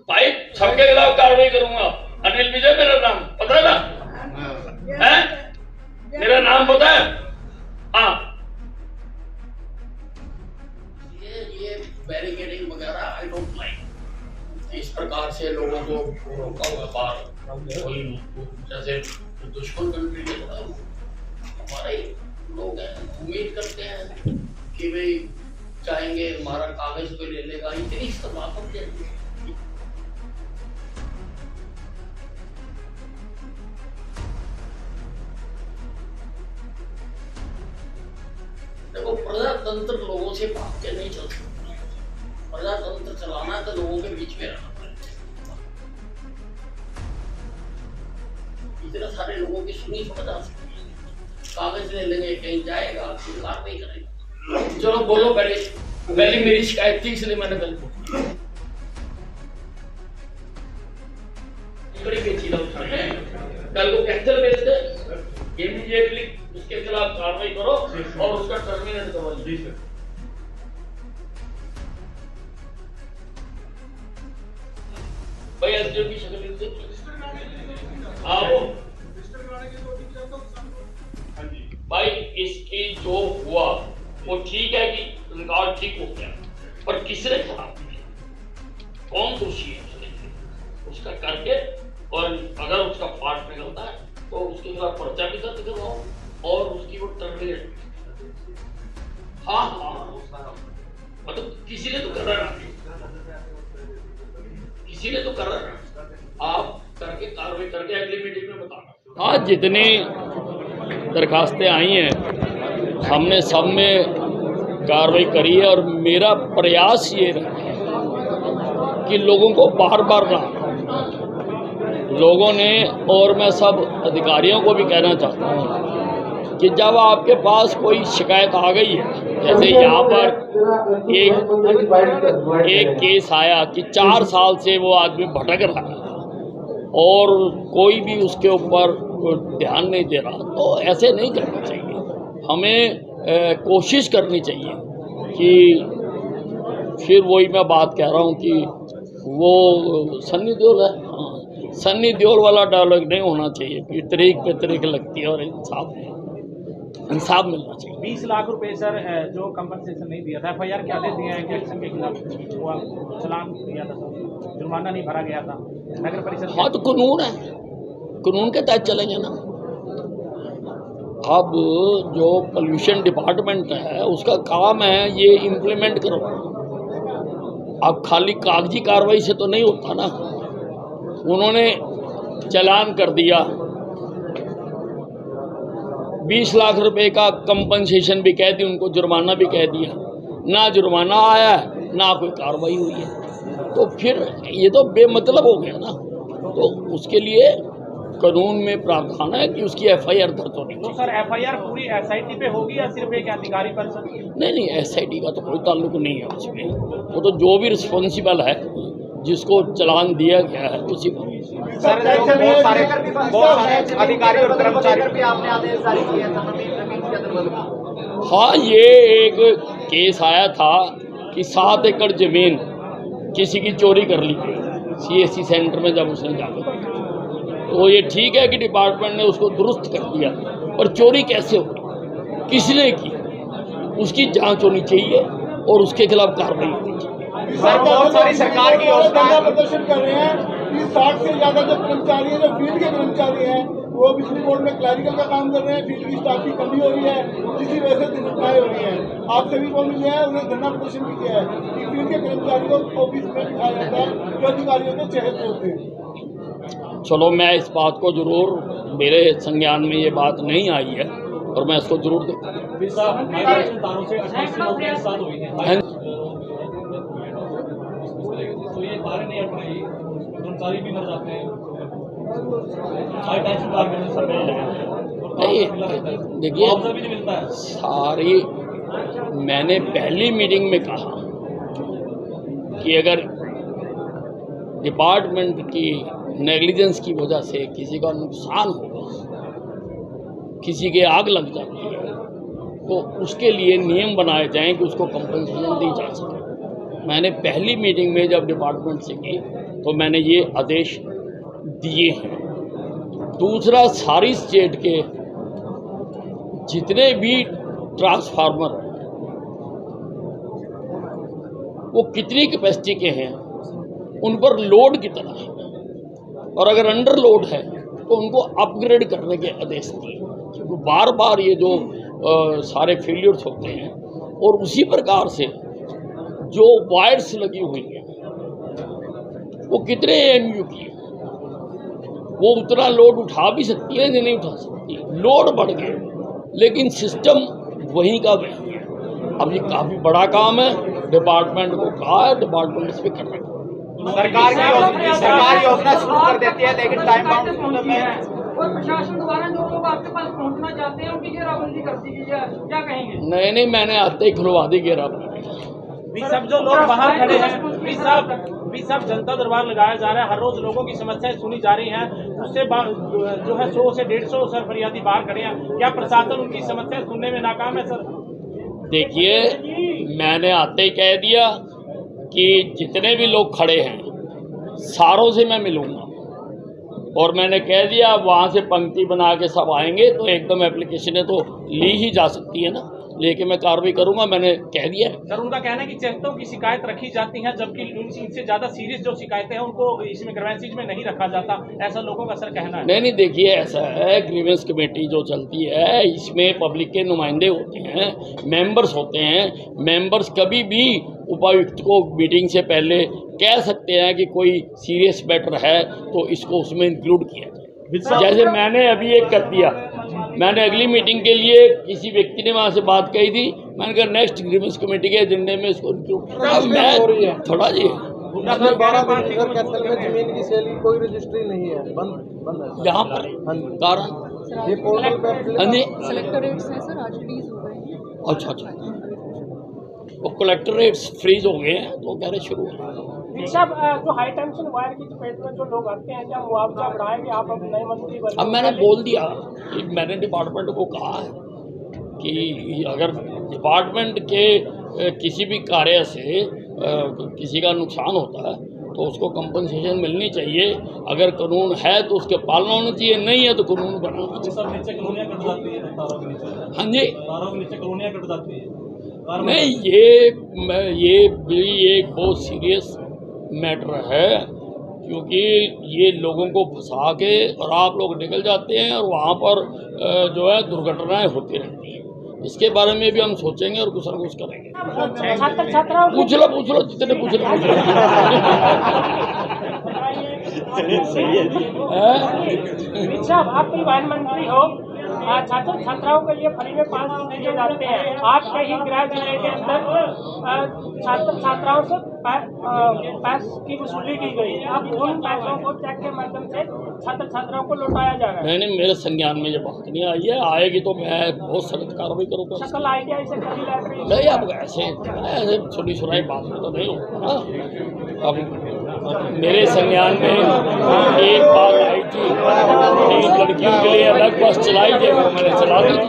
भाई सबके खिलाफ कार्रवाई करूंगा। अनिल विजय मेरा नाम पता है ना? है मेरा नाम पता है? हाँ, ये बैरिकेडिंग वगैरह आई डोंट लाइक। इस प्रकार से लोगों को रोका हुआ बाहर, कोई जैसे दुश्मन कंट्री के हमारे लोग हैं, उम्मीद करते हैं कि भाई चाहेंगे हमारा कागज पे ले लेगा, इतनी समापन के देखो, प्रजातंत्र लोगों से भाग के नहीं चल सकता। प्रजातंत्र चलाना है तो लोगों के बीच में रहना पड़ेगा। इतने सारे लोगों की सुनी समझ आ सकती है, कागज ले लेंगे, कहीं जाएगा, कार्रवाई करेगा। चलो बोलो, पहले मेरी शिकायत थी इसलिए मैंने कल को कैंसिल भेज दे, इमीडिएटली उसके खिलाफ कार्रवाई करो और उसका टर्मिनेट करो। जी सर। भाई एसडीओ की शक्ल आओ भाई, इसकी जो हुआ वो ठीक है कि रिकॉर्ड ठीक हो गया, पर किसने खराब किया, कौन दोषी है उसका करके, और अगर उसका फाल्ट निकलता है तो उसके खिलाफ पर्चा भी दर्ज करवाओ और उसकी वो टर्मिनेट। हाँ मतलब किसी ने तो कर रहा है, किसी ने तो कर रहा है, आप करके कार्रवाई करके अगली मीटिंग में बताना। आज जितनी दरखास्तें आई हैं हमने सब में कार्रवाई करी है, और मेरा प्रयास ये रहा कि लोगों को बार बार ना, लोगों ने, और मैं सब अधिकारियों को भी कहना चाहता हूँ कि जब आपके पास कोई शिकायत आ गई है, जैसे यहाँ पर एक केस आया कि 4 साल से वो आदमी भटक रहा है और कोई भी उसके ऊपर ध्यान नहीं दे रहा, तो ऐसे नहीं करना चाहिए। हमें कोशिश करनी चाहिए कि, फिर वही मैं बात कह रहा हूँ कि वो सन्नी देओल है, सन्नी देओल वाला डायलॉग नहीं होना चाहिए कि तरीक पे तरीक लगती है, और इंसाफ मिलना चाहिए। 20 लाख रुपए सर जो कंपनसेशन नहीं दिया था, FIR क्या दे दिया है कि एक्शन के खिलाफ हुआ, चलान दिया था, जुर्माना नहीं भरा गया था नगर परिषद। हाँ तो कानून है, कानून के तहत चलेंगे ना। अब जो पोल्यूशन डिपार्टमेंट है उसका काम है ये इम्प्लीमेंट करो। अब खाली कागजी कार्रवाई से तो नहीं होता ना। उन्होंने चालान कर दिया, 20 लाख रुपए का कंपनसेशन भी कह दी, उनको जुर्माना भी कह दिया, ना जुर्माना आया ना कोई कार्रवाई हुई है, तो फिर ये तो बेमतलब हो गया ना। तो उसके लिए कानून में प्रावधान है कि उसकी FIR दर्ज होनी चाहिए। तो सर FIR पूरी SIT पे होगी या सिर्फ एक अधिकारी परिषद? नहीं, SIT का तो कोई ताल्लुक नहीं है उसमें, वो तो जो भी रिस्पॉन्सिबल है, जिसको चालान दिया गया है उसी को। सर बहुत सारे अधिकारी और कर्मचारी भी आपने आदेश जारी किए हैं। हाँ, ये एक केस आया था कि 7 एकड़ जमीन किसी की चोरी कर ली गई CSC सेंटर में, जब उसने जाकर, तो ये ठीक है कि डिपार्टमेंट ने उसको दुरुस्त कर दिया, पर चोरी कैसे हो, किसने की, उसकी जांच होनी चाहिए और उसके खिलाफ कार्रवाई होनी चाहिए। सर बहुत सारी सरकार की योजनाएं प्रदर्शन कर रहे हैं कि 60 से ज्यादा जो कर्मचारी हैं, जो फील्ड के कर्मचारी हैं, वो बिजली बोर्ड में क्लैरिकल का काम कर रहे हैं, फील्ड की स्टाफ की कमी हो रही है, जिसकी वजह से दुर्घटनाएं हो रही हैं। आप सभी को मिले हैं, उन्हें धरना प्रदर्शन भी किया है कि फील्ड के कर्मचारी को ऑफिस में बिठाया जाता है, जो अधिकारियों के चेहरे होते हैं। चलो, मैं इस बात को जरूर, मेरे संज्ञान में ये बात नहीं आई है और मैं इसको जरूर देखूँगा। देखिए, सारी, मैंने पहली मीटिंग में कहा कि अगर डिपार्टमेंट की नेग्लिजेंस की वजह से किसी का नुकसान होगा, किसी के आग लग जाती है, तो उसके लिए नियम बनाए जाएं कि उसको कंपनसेशन दी जा सके। मैंने पहली मीटिंग में जब डिपार्टमेंट से की तो मैंने ये आदेश दिए हैं। दूसरा, सारी स्टेट के जितने भी ट्रांसफार्मर हैं वो कितनी कैपेसिटी के हैं, उन पर लोड कितना है, और अगर अंडर लोड है तो उनको अपग्रेड करने के आदेश दिए। क्योंकि बार बार ये जो सारे फेलियर्स होते हैं, और उसी प्रकार से जो वायर्स लगी हुई हैं वो कितने एमयू की है, वो उतना लोड उठा भी सकती है या नहीं उठा सकती है। लोड बढ़ गए लेकिन सिस्टम वहीं का वहीं है। अब ये काफ़ी बड़ा काम है, डिपार्टमेंट को कहा है, डिपार्टमेंट इस पर कर रहा है। सरकार योजना शुरू कर देती है लेकिन टाइम बाउंड में और प्रशासन द्वारा जो लोग आपके पास पहुंचना चाहते हैं उनकी घेराबंदी कर दी गई है, क्या कहेंगे? नहीं, मैंने आते ही खुलवा दी घेराबंदी। सब जो लोग बाहर खड़े हैं, भी सब जनता दरबार लगाया जा रहा है, हर रोज लोगों की समस्याएं सुनी जा रही हैं, उससे जो है 100 से 150 सर फरियादी बाहर खड़े हैं। क्या प्रशासन उनकी समस्याएं सुनने में नाकाम है सर? देखिए, मैंने आते ही कह दिया कि जितने भी लोग खड़े हैं सारों से मैं मिलूंगा, और मैंने कह दिया वहाँ से पंक्ति बना के सब आएंगे तो एकदम एप्लीकेशनें तो ली ही जा सकती है ना, लेके मैं कार्रवाई करूंगा, मैंने कह दिया है। सर, उनका कहना है कि चेस्तों की शिकायत रखी जाती है, जबकि इनसे ज़्यादा सीरियस जो शिकायतें हैं उनको इसमें ग्रीवेंसेज में नहीं रखा जाता, ऐसा लोगों का सर कहना है। नहीं, देखिए ऐसा है, ग्रीवेंस कमेटी जो चलती है इसमें पब्लिक के नुमाइंदे होते हैं, मेंबर्स होते हैं। मेंबर्स कभी भी उपायुक्त को मीटिंग से पहले कह सकते हैं कि कोई सीरियस मैटर है तो इसको उसमें इंक्लूड किया जाए। जैसे मैंने अभी एक कर दिया, मैंने अगली मीटिंग के लिए किसी व्यक्ति ने वहाँ से बात कही थी, मैंने कहा नेक्स्ट ग्रीवेंस कमेटी के एजेंडे में इसको इंक्लूड मैं थोड़ा जी 12 दिन कैसल में जमीन की सेल की कोई रजिस्ट्री नहीं है, बंद है यहाँ पर कारण ये पोर्टल पे हाँ जी, कलेक्टरेट्स हैं सर, आज फ्रीज हो गए हैं। अच्छा, वो कलेक्टरेट्स फ्रीज हो गए हैं तो कह रहे शुरू हो गए। सब जो हाई टेंशन वायर की चपेट में जो लोग आते हैं, क्या मुआवजा बढ़ाएंगे आप? अब नए मंत्री बने, अब मैंने बोल दिया कि मैंने डिपार्टमेंट को कहा है कि अगर डिपार्टमेंट के किसी भी कार्य से किसी का नुकसान होता है तो उसको कंपनसेशन मिलनी चाहिए। अगर कानून है तो उसके पालना होनी चाहिए, नहीं है तो कानून बनाना चाहिए। नीचे कॉलोनियां कट जाती है, तारों के नीचे, हाँ जी, तारों के नीचे कॉलोनियां कट जाती है। नहीं, ये भी एक बहुत सीरियस मैटर है, क्योंकि ये लोगों को फंसा के और आप लोग निकल जाते हैं और वहाँ पर जो है दुर्घटनाएं होती रहती हैं। इसके बारे में भी हम सोचेंगे और कुछ ना कुछ करेंगे। पूछ लो जितने पूछ लो। आप परिवहन मंत्री हो, छात्र छात्राओं के लिए फ्री में पास दिए जाते हैं। आपके ही गृह जिले के अंदर छात्र छात्राओं से पैस की वसूली की गई। अब उन पैसों को चेक के माध्यम से छात्र छात्राओं को लौटाया जा रहा है। नहीं, मेरे संज्ञान में ये बात नहीं आई है, आएगी तो मैं बहुत सख्त कार्रवाई करूँगा। शक्ल आइडिया इसे कभी लैटरी नहीं, अब ऐसे सुनी सुनाई बात में तो नहीं होगा ना। अब मेरे संज्ञान में एक बात आई थी, 3 लड़कियों के लिए अलग बस चलाई जाए, मैंने चला दी।